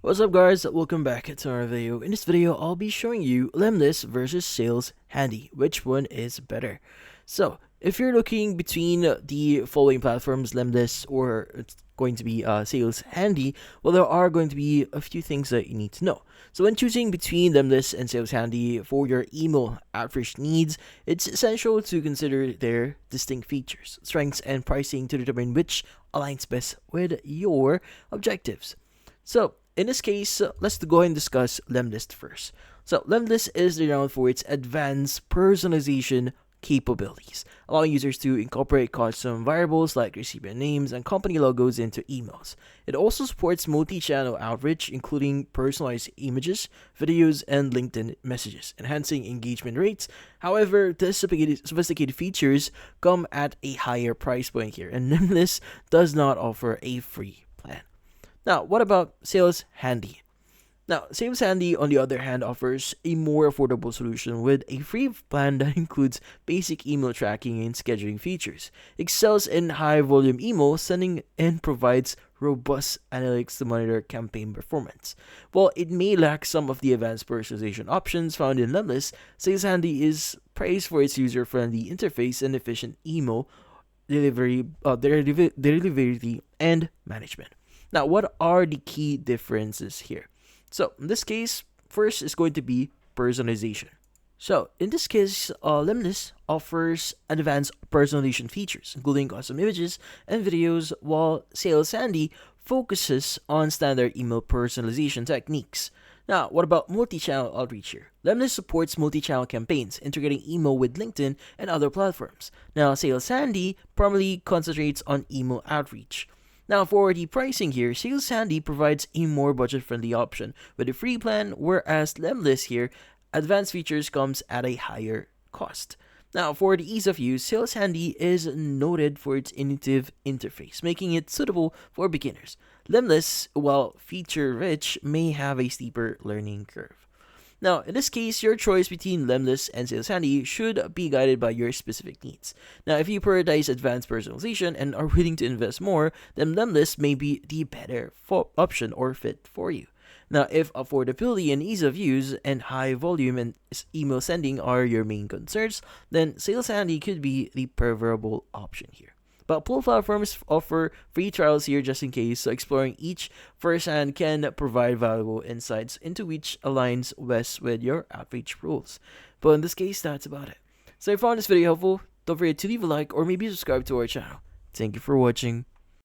What's up guys, welcome back to our video. In this video, I'll be showing you Lemlist versus Saleshandy. Which one is better? So, if you're looking between the following platforms, Lemlist or it's going to be Saleshandy, well, there are going to be a few things that you need to know. So when choosing between Lemlist and Saleshandy for your email outreach needs, it's essential to consider their distinct features, strengths, and pricing to determine which aligns best with your objectives. So, in this case, let's go ahead and discuss Lemlist first. So, Lemlist is renowned for its advanced personalization capabilities, allowing users to incorporate custom variables like recipient names and company logos into emails. It also supports multi-channel outreach, including personalized images, videos, and LinkedIn messages, enhancing engagement rates. However, the sophisticated features come at a higher price point here, and Lemlist does not offer a free plan. Now, what about Saleshandy? Now, Saleshandy, on the other hand, offers a more affordable solution with a free plan that includes basic email tracking and scheduling features, excels in high volume email sending, and provides robust analytics to monitor campaign performance. While it may lack some of the advanced personalization options found in Lemlist, Saleshandy is praised for its user friendly interface and efficient email delivery and management. Now, what are the key differences here? So, in this case, first is going to be personalization. So, in this case, Lemlist offers advanced personalization features, including custom images and videos, while Saleshandy focuses on standard email personalization techniques. Now, what about multi-channel outreach here? Lemlist supports multi-channel campaigns, integrating email with LinkedIn and other platforms. Now, Saleshandy primarily concentrates on email outreach. Now, for the pricing here, Saleshandy provides a more budget-friendly option with a free plan, whereas Lemlist here, advanced features comes at a higher cost. Now, for the ease of use, Saleshandy is noted for its intuitive interface, making it suitable for beginners. Lemlist, while feature-rich, may have a steeper learning curve. Now, in this case, your choice between Lemlist and Saleshandy should be guided by your specific needs. Now, if you prioritize advanced personalization and are willing to invest more, then Lemlist may be the better option or fit for you. Now, if affordability and ease of use and high volume and email sending are your main concerns, then Saleshandy could be the preferable option here. But both platforms offer free trials here just in case, so exploring each firsthand can provide valuable insights into which aligns best with your outreach rules. But in this case, that's about it. So if you found this video helpful, don't forget to leave a like or maybe subscribe to our channel. Thank you for watching.